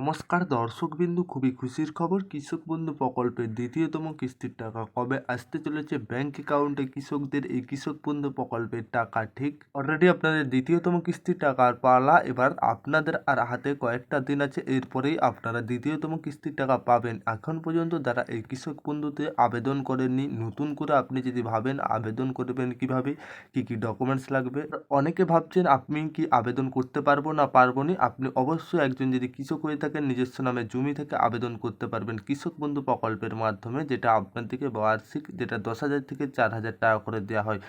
নমস্কার দর্শকবিন্দু, খুবই খুশির খবর। কৃষক বন্ধু প্রকল্পের দ্বিতীয়তম কিস্তির টাকা কবে আসতে চলেছে ব্যাংক অ্যাকাউন্টে কৃষকদের? এই কৃষক বন্ধু প্রকল্পের টাকা ঠিক অলরেডি আপনাদের দ্বিতীয়তম কিস্তির টাকার পালা। এবার আপনাদের আর হাতে কয়েকটা দিন আছে, এরপরেই আপনারা দ্বিতীয়তম কিস্তির টাকা পাবেন। এখন পর্যন্ত যারা এই কৃষক বন্ধুতে আবেদন করেননি, নতুন করে আপনি যদি ভাবেন আবেদন করবেন কিভাবে, কি কি ডকুমেন্টস লাগবে, অনেকে ভাবছেন আপনি কি আবেদন করতে পারবো না পারবো না। আপনি অবশ্যই একজন যদি কৃষক হয়ে থাকেন, নিজস্ব নামে জমি থেকে আবেদন করতে পারবেন কৃষক বন্ধু প্রকল্পের মাধ্যমে, যেটা আপনাদেরকে বার্ষিক যেটা 10,000 থেকে 4,000 টাকা করে দেওয়া হয়।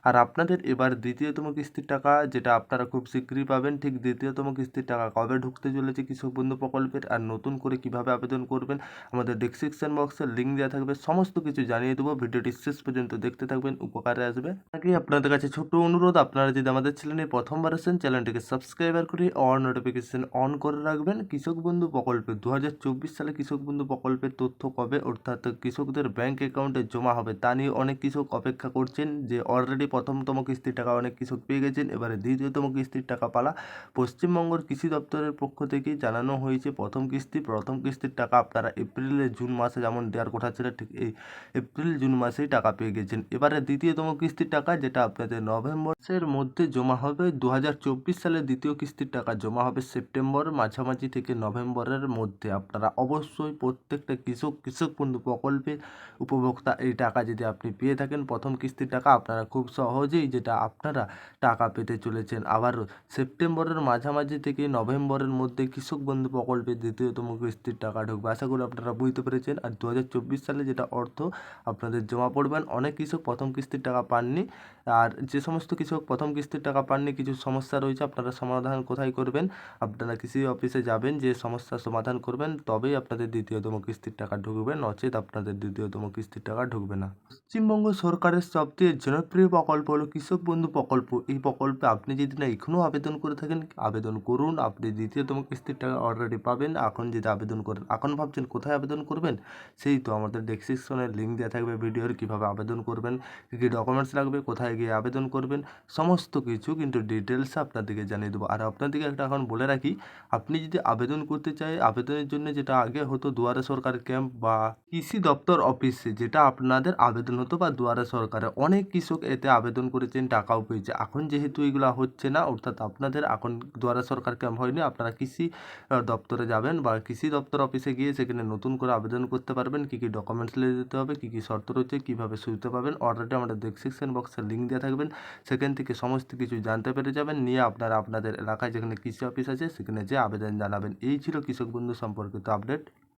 আর আপনাদের এবার দ্বিতীয়তম কিস্তির টাকা যেটা আপনারা খুব শীঘ্রই পাবেন। ঠিক দ্বিতীয়তম কিস্তির টাকা কবে ঢুকতে চলেছে কৃষক বন্ধু প্রকল্পের, আর নতুন করে কিভাবে আবেদন করবেন, আমাদের ডেসক্রিপশন বক্সে লিঙ্ক দেওয়া থাকবে, সমস্ত কিছু জানিয়ে দেবো। ভিডিওটি শেষ পর্যন্ত দেখতে থাকবেন, উপকারে আসবে। আগে আপনাদের কাছে ছোট্ট অনুরোধ, আপনারা যদি আমাদের চ্যানেলে প্রথমবার আসেন, চ্যানেলটিকে সাবস্ক্রাইবার করে অল নোটিফিকেশন অন করে রাখবেন। কৃষক বন্ধু প্রকল্পে 2024 সালে কৃষক বন্ধু প্রকল্পের তথ্য কবে অর্থাৎ কৃষকদের ব্যাংক অ্যাকাউন্টে জমা হবে তা নিয়ে অনেক কৃষক অপেক্ষা করছেন। যে অলরেডি প্রথমতম কিস্তির টাকা অনেক কৃষক পেয়ে গেছেন, এবারে দ্বিতীয়তম কিস্তির টাকা পালা। পশ্চিমবঙ্গের কৃষি দপ্তরের পক্ষ থেকে জানানো হয়েছে প্রথম কিস্তির টাকা আপনারা এপ্রিলে জুন মাসে যেমন দেওয়ার কথা ছিল, ঠিক এই এপ্রিল জুন মাসেই টাকা পেয়ে গেছেন। এবারে দ্বিতীয়তম কিস্তির টাকা যেটা আপনাদের নভেম্বরের মধ্যে জমা হবে। 2024 সালের দ্বিতীয় কিস্তির টাকা জমা হবে সেপ্টেম্বর মাঝামাঝি থেকে নভেম্বরের মধ্যে। আপনারা অবশ্যই প্রত্যেকটা কৃষক বন্ধু প্রকল্পের উপভোক্তা এই টাকা যদি আপনি পেয়ে থাকেন, প্রথম কিস্তির টাকা আপনারা খুব সহজেই যেটা আপনারা টাকা পেতে চলেছেন। আবার সেপ্টেম্বরের মাঝামাঝি থেকে নভেম্বরের মধ্যে কৃষক বন্ধু প্রকল্পের দ্বিতীয়তম কিস্তির টাকা ঢুকবে। আশা করি আপনারা বুঝতে পেরেছেন। আর 2024 সালে যেটা অর্থ আপনাদের জমা পড়বেন, অনেক কৃষক প্রথম কিস্তির টাকা পাননি। আর যে সমস্ত কৃষক প্রথম কিস্তির টাকা পাননি, কিছু সমস্যা রয়েছে, আপনারা সমাধান কোথায় করবেন? আপনারা কৃষি অফিসে যাবেন, যে সমস্যার সমাধান করবেন তবেই আপনাদের দ্বিতীয়তম কিস্তির টাকা ঢুকবে, নচেত আপনাদের দ্বিতীয়তম কিস্তির টাকা ঢুকবে না। পশ্চিমবঙ্গ সরকারের সবচেয়ে জনপ্রিয় প্রকল্প হলো কৃষক বন্ধু প্রকল্প। এই প্রকল্পে আপনি যদি না এখনও আবেদন করে থাকেন, আবেদন করুন। আপনি দ্বিতীয়তম কিস্তির টাকা অলরেডি পাবেন এখন যদি আবেদন করেন। এখন ভাবছেন কোথায় আবেদন করবেন, সেই তো আমাদের ডেসক্রিপশনে লিঙ্ক দেওয়া থাকবে ভিডিওর, কীভাবে আবেদন করবেন, কী কী ডকুমেন্টস লাগবে, কোথায় গিয়ে আবেদন করবেন, সমস্ত কিছু কিন্তু ডিটেলসে আপনাদেরকে জানিয়ে দেবো। আর আপনাদেরকে একটা এখন বলে রাখি, আপনি যদি আবেদন করতে চাই, আবেদনের জন্য যেটা আগে হতো দুয়ারে সরকার ক্যাম্প বা কৃষি দপ্তর অফিসে, যেটা আপনাদের আবেদন হতো, বা দুয়ারে সরকারে অনেক কৃষক এতে আবেদন করেছেন, টাকাও পেয়েছে। এখন যেহেতু এগুলো হচ্ছে না, অর্থাৎ আপনাদের এখন দুয়ারে সরকার ক্যাম্প হয়নি, আপনারা কৃষি দপ্তরে যাবেন বা কৃষি দপ্তর অফিসে গিয়ে সেখানে নতুন করে আবেদন করতে পারবেন। কী কী ডকুমেন্টস নিয়ে যেতে হবে, কী কী শর্ত রয়েছে, কীভাবে সুবিধা পাবেন, অলরেডি আমাদের ডেসক্রিপশন বক্সে লিঙ্ক দেওয়া থাকবেন, সেখান থেকে সমস্ত কিছু জানতে পেরে যাবেন। নিয়ে আপনারা আপনাদের এলাকায় যেখানে কৃষি অফিস আছে সেখানে যেয়ে আবেদন জানাবেন। এই ছিল কৃষক বন্ধু সম্পর্কিত আপডেট।